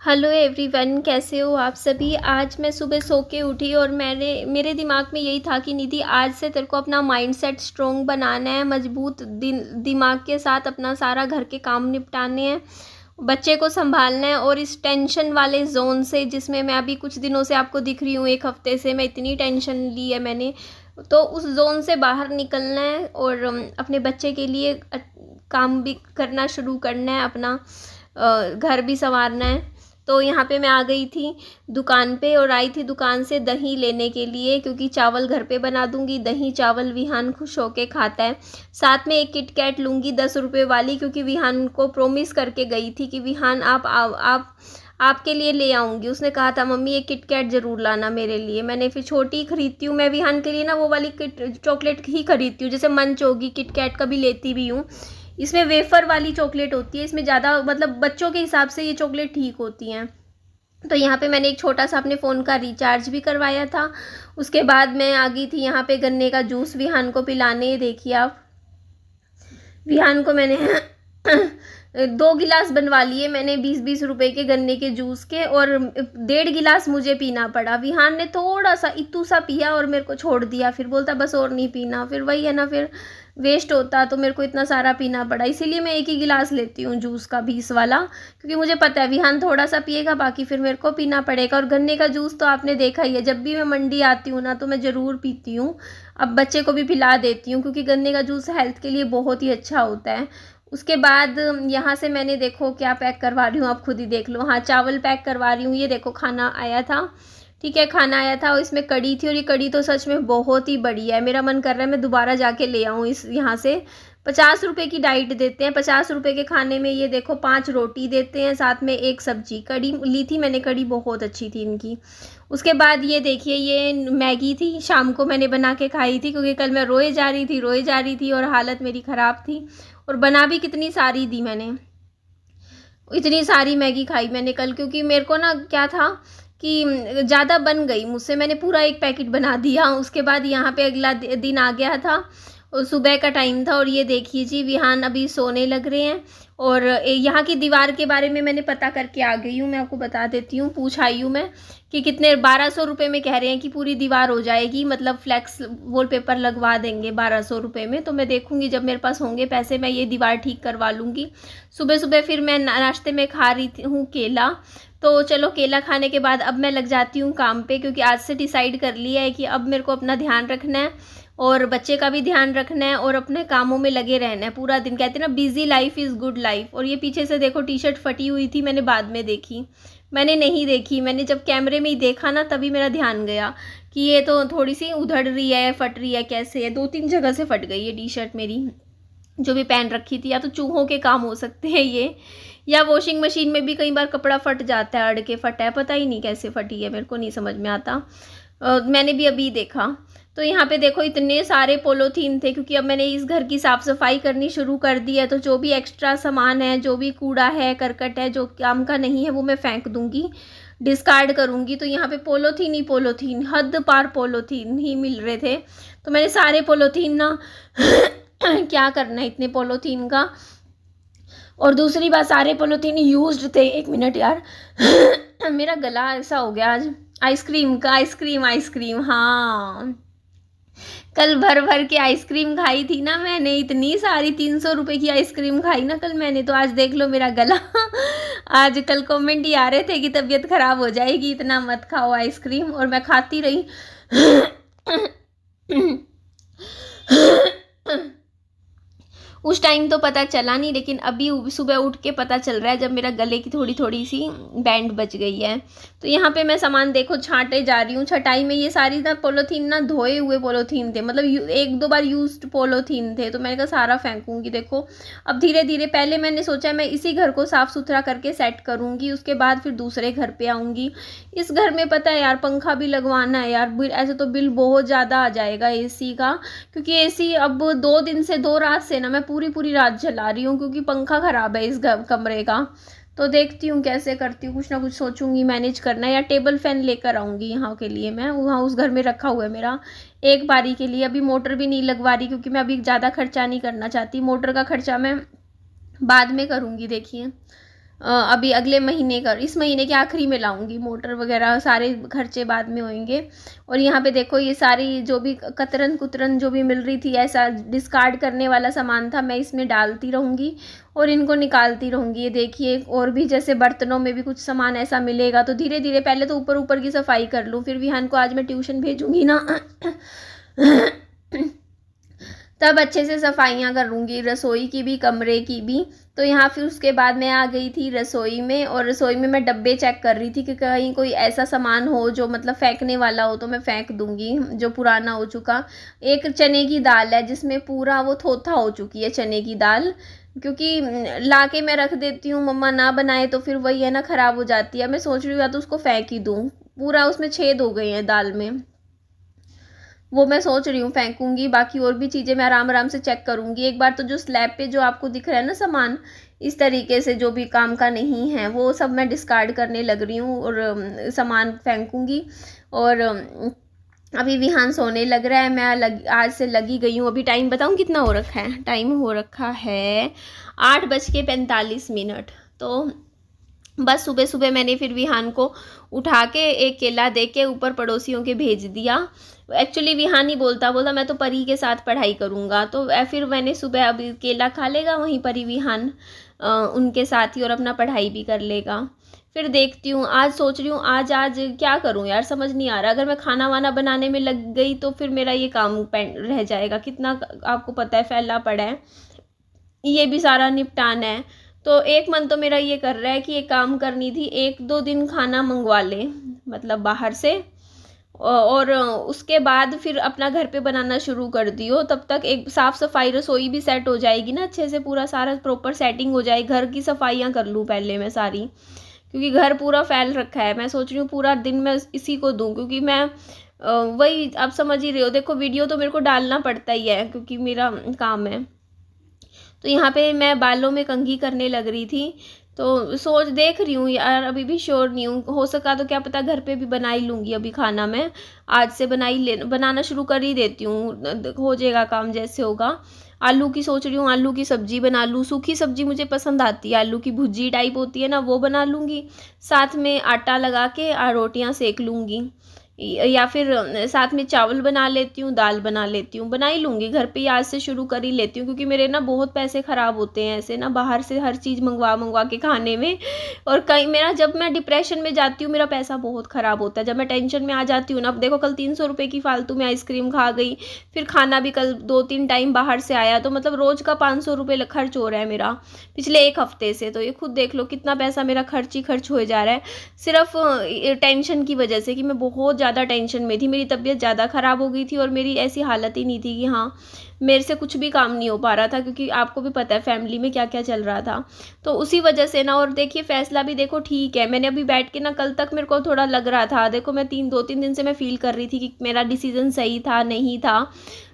Hello everyone, कैसे हो आप सभी। आज मैं सुबह सो के उठी और मेरे दिमाग में यही था कि निधि, आज से तेरे को अपना माइंडसेट स्ट्रोंग बनाना है, मजबूत दिमाग के साथ अपना सारा घर के काम निपटाने हैं, बच्चे को संभालना है। और इस टेंशन वाले जोन से, जिसमें मैं अभी कुछ दिनों से आपको दिख रही हूँ, एक हफ्ते से मैं इतनी टेंशन ली है मैंने, तो उस जोन से बाहर निकलना है और अपने बच्चे के लिए काम भी करना शुरू करना है, अपना घर भी संवारना है। तो यहाँ पे मैं आ गई थी दुकान पे और आई थी दुकान से दही लेने के लिए, क्योंकि चावल घर पे बना दूंगी। दही चावल विहान खुश होके खाता है। साथ में एक किटकैट लूँगी 10 रुपये वाली, क्योंकि विहान को प्रॉमिस करके गई थी कि विहान आप आपके लिए ले आऊँगी। उसने कहा था मम्मी एक किटकैट ज़रूर लाना मेरे लिए। मैंने फिर छोटी खरीदती हूँ मैं विहान के लिए ना, वो वाली चॉकलेट ही खरीदती हूँ, जैसे मंच होगी, किटकैट का भी लेती भी हूँ। इसमें वेफ़र वाली चॉकलेट होती है, इसमें ज़्यादा मतलब बच्चों के हिसाब से ये चॉकलेट ठीक होती हैं। तो यहाँ पे मैंने एक छोटा सा अपने फ़ोन का रिचार्ज भी करवाया था। उसके बाद मैं आ गई थी यहाँ पे गन्ने का जूस विहान को पिलाने। देखिए आप, विहान को मैंने 2 गिलास बनवा लिए मैंने 20-20 रुपए के गन्ने के जूस के, और 1.5 गिलास मुझे पीना पड़ा। विहान ने थोड़ा सा इतू सा पिया और मेरे को छोड़ दिया, फिर बोलता बस और नहीं पीना। फिर वही है ना, फिर वेस्ट होता, तो मेरे को इतना सारा पीना पड़ा। इसीलिए मैं एक ही गिलास लेती हूँ जूस का 20 वाला, क्योंकि मुझे पता है विहान थोड़ा सा पिएगा, बाकी फिर मेरे को पीना पड़ेगा। और गन्ने का जूस तो आपने देखा ही है, जब भी मैं मंडी आती हूँ ना तो मैं ज़रूर पीती हूँ। अब बच्चे को भी पिला देती हूँ, क्योंकि गन्ने का जूस हेल्थ के लिए बहुत ही अच्छा होता है। उसके बाद यहाँ से मैंने देखो क्या पैक करवा रही हूँ, आप खुद ही देख लो। हाँ, चावल पैक करवा रही हूँ। ये देखो खाना आया था, ठीक है, खाना आया था और इसमें कड़ी थी, और ये कड़ी तो सच में बहुत ही बढ़िया है। मेरा मन कर रहा है मैं दोबारा जाके ले आऊँ इस यहाँ से। 50 रुपये की डाइट देते हैं। 50 रुपये के खाने में ये देखो 5 रोटी देते हैं, साथ में 1 सब्जी। कड़ी ली थी मैंने, कड़ी बहुत अच्छी थी इनकी। उसके बाद ये देखिए, ये मैगी थी, शाम को मैंने बना के खाई थी, क्योंकि कल मैं रोए जा रही थी और हालत मेरी ख़राब थी। और बना भी कितनी सारी दी मैंने, इतनी सारी मैगी खाई मैंने कल, क्योंकि मेरे को ना क्या था कि ज़्यादा बन गई मुझसे, मैंने पूरा 1 पैकेट बना दिया। उसके बाद यहाँ पे अगला दिन आ गया था और सुबह का टाइम था, और ये देखिए जी विहान अभी सोने लग रहे हैं। और यहाँ की दीवार के बारे में मैंने पता करके आ गई हूँ, मैं आपको बता देती हूँ। पूछ आई हूँ मैं कि कितने, 1200 रुपये में कह रहे हैं कि पूरी दीवार हो जाएगी, मतलब फ्लैक्स वॉलपेपर लगवा देंगे 1200 रुपये में। तो मैं देखूँगी जब मेरे पास होंगे पैसे, मैं ये दीवार ठीक करवा लूँगी। सुबह सुबह फिर मैं नाश्ते में खा रही हूँ केला। तो चलो केला खाने के बाद अब मैं लग जाती हूँ काम पे, क्योंकि आज से डिसाइड कर लिया है कि अब मेरे को अपना ध्यान रखना है और बच्चे का भी ध्यान रखना है और अपने कामों में लगे रहना है पूरा दिन। कहते हैं ना, busy life is good life. और ये पीछे से देखो टी शर्ट फटी हुई थी, मैंने बाद में देखी, मैंने नहीं देखी। मैंने जब कैमरे में ही देखा ना, तभी मेरा ध्यान गया कि ये तो थोड़ी सी उधड़ रही है, फट रही है, कैसे है। 2-3 जगह से फट गई है टी शर्ट मेरी, जो भी पहन रखी थी। या तो चूहों के काम हो सकते हैं ये, या वॉशिंग मशीन में भी कई बार कपड़ा फट जाता है, अड़ के फटा है, पता ही नहीं कैसे फटी है, मेरे को नहीं समझ में आता। मैंने भी अभी देखा। तो यहाँ पे देखो इतने सारे पोलोथीन थे, क्योंकि अब मैंने इस घर की साफ़ सफाई करनी शुरू कर दी है। तो जो भी एक्स्ट्रा सामान है, जो भी कूड़ा है, करकट है, जो काम का नहीं है, वो मैं फेंक दूँगी, डिस्कार्ड करूँगी। तो यहाँ पे पोलोथीन ही पोलोथीन, हद पार पोलोथीन ही मिल रहे थे। तो मैंने सारे पोलोथीन ना क्या करना है इतने पोलोथीन का। और दूसरी बात, सारे पोलोथीन यूज्ड थे। 1 मिनट यार मेरा गला ऐसा हो गया आज, आइसक्रीम का, आइसक्रीम हाँ, कल भर भर के आइसक्रीम खाई थी ना मैंने, इतनी सारी 300 रुपये की आइसक्रीम खाई ना कल मैंने। तो आज देख लो मेरा गला आज कल कमेंट ही आ रहे थे कि तबीयत ख़राब हो जाएगी, इतना मत खाओ आइसक्रीम, और मैं खाती रही उस टाइम तो पता चला नहीं, लेकिन अभी सुबह उठ के पता चल रहा है, जब मेरा गले की थोड़ी थोड़ी सी बैंड बच गई है। तो यहाँ पे मैं सामान देखो छांटे जा रही हूँ। छटाई में ये सारी ना पोलोथीन ना धोए हुए पोलोथीन थे, मतलब 1-2 बार यूज्ड पोलोथीन थे। तो मैंने कहा सारा फेंकूँगी। देखो अब धीरे धीरे, पहले मैंने सोचा मैं इसी घर को साफ़ सुथरा करके सेट करूँगी, उसके बाद फिर दूसरे घर पर आऊँगी। इस घर में पता है यार, पंखा भी लगवाना है यार, ऐसे तो बिल बहुत ज़्यादा आ जाएगा AC का, क्योंकि AC अब 2 दिन से 2 रात से ना मैं पूरी रात जला रही हूँ, क्योंकि पंखा ख़राब है इस कमरे का। तो देखती हूँ कैसे करती हूँ, कुछ ना कुछ सोचूंगी मैनेज करना, या टेबल फैन लेकर आऊँगी यहाँ के लिए। मैं वहाँ उस घर में रखा हुआ है मेरा, एक बारी के लिए। अभी मोटर भी नहीं लगवा रही, क्योंकि मैं अभी ज़्यादा खर्चा नहीं करना चाहती। मोटर का खर्चा मैं बाद में करूँगी। देखिए अभी अगले महीने का, इस महीने के आखिरी में लाऊंगी। मोटर वगैरह सारे खर्चे बाद में होंगे। और यहाँ पे देखो ये सारी जो भी कतरन कुतरन जो भी मिल रही थी, ऐसा डिस्कार्ड करने वाला सामान था, मैं इसमें डालती रहूँगी और इनको निकालती रहूँगी। ये देखिए, और भी जैसे बर्तनों में भी कुछ सामान ऐसा मिलेगा तो धीरे धीरे, पहले तो ऊपर ऊपर की सफाई कर लूँ, फिर विहान को आज मैं ट्यूशन भेजूँगी ना तब अच्छे से सफाइयाँ करूँगी, रसोई की भी, कमरे की भी। तो यहाँ फिर उसके बाद मैं आ गई थी रसोई में, और रसोई में मैं डब्बे चेक कर रही थी कि कहीं कोई ऐसा सामान हो जो मतलब फेंकने वाला हो, तो मैं फेंक दूँगी जो पुराना हो चुका। एक चने की दाल है जिसमें पूरा वो थोथा हो चुकी है चने की दाल, क्योंकि ला के मैं रख देती हूँ, मम्मा ना बनाए तो फिर वही है ना, ख़राब हो जाती है। मैं सोच रही हूँ या तो उसको फेंक ही दूँ, पूरा उसमें छेद हो गए हैं दाल में, वो मैं सोच रही हूँ फेंकूँगी। बाकी और भी चीज़ें मैं आराम आराम से चेक करूँगी एक बार। तो जो स्लैब पे जो आपको दिख रहा है ना सामान, इस तरीके से जो भी काम का नहीं है वो सब मैं डिस्कार्ड करने लग रही हूँ और सामान फेंकूँगी। और अभी विहान सोने लग रहा है, मैं आज से लगी गई हूँ। अभी टाइम बताऊँ कितना हो रखा है? टाइम हो रखा है 8:45। तो बस सुबह सुबह मैंने फिर विहान को उठा के एक केला दे के ऊपर पड़ोसियों के भेज दिया। एक्चुअली विहान ही बोलता मैं तो परी के साथ पढ़ाई करूँगा, तो फिर मैंने सुबह अभी केला खा लेगा वहीं पर ही विहान उनके साथ ही, और अपना पढ़ाई भी कर लेगा। फिर देखती हूँ, आज सोच रही हूँ आज क्या करूँ यार, समझ नहीं आ रहा। अगर मैं खाना वाना बनाने में लग गई तो फिर मेरा ये काम पेंड रह जाएगा, कितना आपको पता है फैला पड़ा है, ये भी सारा निपटाना है। तो एक मन तो मेरा ये कर रहा है कि एक काम करनी थी, 1-2 दिन खाना मंगवा ले मतलब बाहर से, और उसके बाद फिर अपना घर पे बनाना शुरू कर दियो। तब तक एक साफ़ सफाई, रसोई भी सेट हो जाएगी ना अच्छे से, पूरा सारा प्रॉपर सेटिंग हो जाए। घर की सफाइयाँ कर लूँ पहले मैं सारी, क्योंकि घर पूरा फैल रखा है। मैं सोच रही हूँ पूरा दिन मैं इसी को दूँ, क्योंकि मैं वही आप समझ ही रहे हो, देखो वीडियो तो मेरे को डालना पड़ता ही है क्योंकि मेरा काम है। तो यहाँ पे मैं बालों में कंघी करने लग रही थी, तो सोच देख रही हूँ यार, अभी भी श्योर नहीं हूँ। हो सका तो क्या पता घर पे भी बना ही लूँगी अभी खाना, मैं आज से बनाना शुरू कर ही देती हूँ, हो जाएगा काम जैसे होगा। आलू की सोच रही हूँ, आलू की सब्ज़ी बना लूँ। सूखी सब्ज़ी मुझे पसंद आती है, आलू की भुजी टाइप होती है ना, वो बना लूँगी। साथ में आटा लगा के रोटियाँ सेक लूँगी, या फिर साथ में चावल बना लेती हूँ, दाल बना लेती हूँ, बना ही लूँगी घर पे ही। आज से शुरू कर ही लेती हूँ, क्योंकि मेरे ना बहुत पैसे ख़राब होते हैं ऐसे ना, बाहर से हर चीज़ मंगवा मंगवा के खाने में। और कहीं मेरा, जब मैं डिप्रेशन में जाती हूँ मेरा पैसा बहुत ख़राब होता है। जब मैं टेंशन में आ जाती हूँ ना, अब देखो कल 300 रुपये की फालतू में आइसक्रीम खा गई, फिर खाना भी कल 2-3 टाइम बाहर से आया, तो मतलब रोज़ का 500 रुपये खर्च हो रहा है मेरा पिछले 1 हफ्ते से। तो ये खुद देख लो कितना पैसा मेरा खर्च ही खर्च हो जा रहा है, सिर्फ टेंशन की वजह से, कि मैं बहुत ज़्यादा टेंशन में थी। मेरी तबीयत ज़्यादा ख़राब हो गई थी और मेरी ऐसी हालत ही नहीं थी कि हाँ मेरे से कुछ भी काम नहीं हो पा रहा था, क्योंकि आपको भी पता है फैमिली में क्या क्या चल रहा था। तो उसी वजह से ना, और देखिए फ़ैसला भी देखो ठीक है। मैंने अभी बैठ के ना, कल तक मेरे को थोड़ा लग रहा था, देखो मैं 2-3 दिन से मैं फ़ील कर रही थी कि मेरा डिसीज़न सही था नहीं था,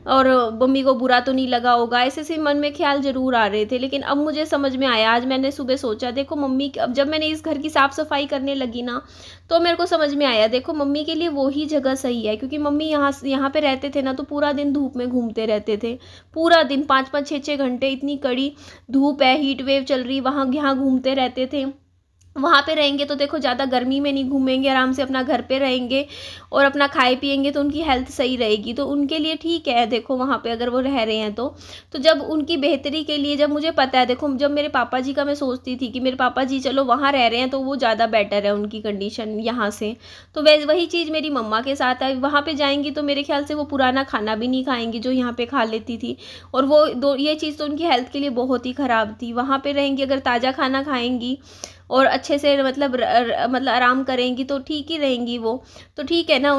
और मम्मी को बुरा तो नहीं लगा होगा, ऐसे ऐसे मन में ख्याल ज़रूर आ रहे थे। लेकिन अब मुझे समझ में आया, आज मैंने सुबह सोचा, देखो मम्मी, अब जब मैंने इस घर की साफ़ सफाई करने लगी ना, तो मेरे को समझ में आया, देखो मम्मी के लिए वो ही जगह सही है। क्योंकि मम्मी यहाँ पे रहते थे ना, तो पूरा दिन धूप में घूमते रहते थे, पूरा दिन 5-5 6-6 घंटे, इतनी कड़ी धूप है, हीट वेव चल रही, वहाँ यहाँ घूमते रहते थे। वहाँ पे रहेंगे तो देखो ज़्यादा गर्मी में नहीं घूमेंगे, आराम से अपना घर पे रहेंगे और अपना खाए पिएंगे, तो उनकी हेल्थ सही रहेगी। तो उनके लिए ठीक है, देखो वहाँ पे अगर वो रह रहे हैं तो जब उनकी बेहतरी के लिए, जब मुझे पता है, देखो जब मेरे पापा जी का मैं सोचती थी कि मेरे पापा जी चलो वहाँ रह रहे हैं तो वो ज़्यादा बेटर है उनकी कंडीशन यहाँ से, तो वही चीज़ मेरी मम्मा के साथ है। वहाँ पर जाएंगी तो मेरे ख्याल से वो पुराना खाना भी नहीं खाएंगी जो यहाँ पर खा लेती थी, और वो ये चीज़ तो उनकी हेल्थ के लिए बहुत ही ख़राब थी। वहाँ पर रहेंगी, अगर ताज़ा खाना खाएंगी और अच्छे से मतलब आराम करेंगी तो ठीक ही रहेंगी वो, तो ठीक है ना।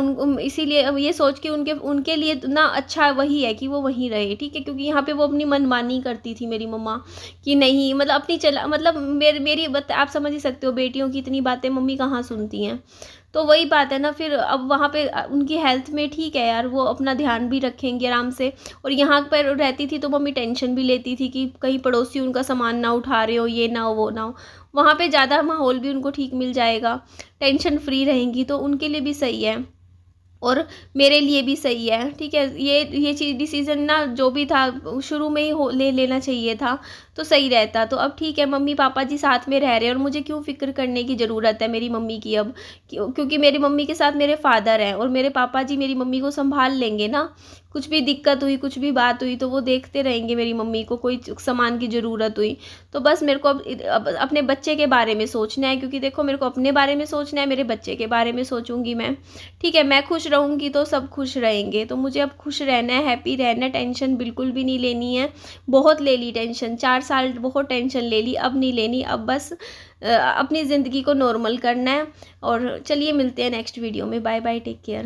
इसीलिए अब ये सोच के उनके लिए ना अच्छा वही है कि वो वहीं रहे, ठीक है। क्योंकि यहाँ पे वो अपनी मनमानी करती थी मेरी मम्मा, कि नहीं मतलब अपनी चला, मतलब मेरी बात आप समझ ही सकते हो, बेटियों की इतनी बातें मम्मी कहाँ सुनती हैं। तो वही बात है ना, फिर अब वहाँ पे उनकी हेल्थ में ठीक है यार, वो अपना ध्यान भी रखेंगे आराम से। और यहाँ पर रहती थी तो मम्मी टेंशन भी लेती थी कि कहीं पड़ोसी उनका सामान ना उठा रहे हो, ये ना हो वो ना हो। वहाँ पे ज़्यादा माहौल भी उनको ठीक मिल जाएगा, टेंशन फ्री रहेंगी, तो उनके लिए भी सही है और मेरे लिए भी सही है, ठीक है। ये चीज़ डिसीज़न ना जो भी था शुरू में ही ले लेना चाहिए था। तो सही रहता। तो अब ठीक है, मम्मी पापा जी साथ में रह रहे हैं और मुझे क्यों फ़िक्र करने की ज़रूरत है मेरी मम्मी की अब। क्योंकि मेरी मम्मी के साथ मेरे फ़ादर हैं और मेरे पापा जी मेरी मम्मी को सँभाल लेंगे ना। कुछ भी दिक्कत हुई, कुछ भी बात हुई तो वो देखते रहेंगे मेरी मम्मी को, कोई सामान की ज़रूरत हुई। तो बस मेरे को अब अपने बच्चे के बारे में सोचना है, क्योंकि देखो मेरे को अपने बारे में सोचना है, मेरे बच्चे के बारे में सोचूँगी मैं। ठीक है, मैं खुश रहूँगी तो सब खुश रहेंगे। तो मुझे अब खुश रहना है, हैप्पी रहना है, टेंशन बिल्कुल भी नहीं लेनी है। बहुत ले ली टेंशन, 4 साल बहुत टेंशन ले ली, अब नहीं लेनी। अब बस अपनी ज़िंदगी को नॉर्मल करना है। और चलिए मिलते हैं नेक्स्ट वीडियो में। Bye bye, take care.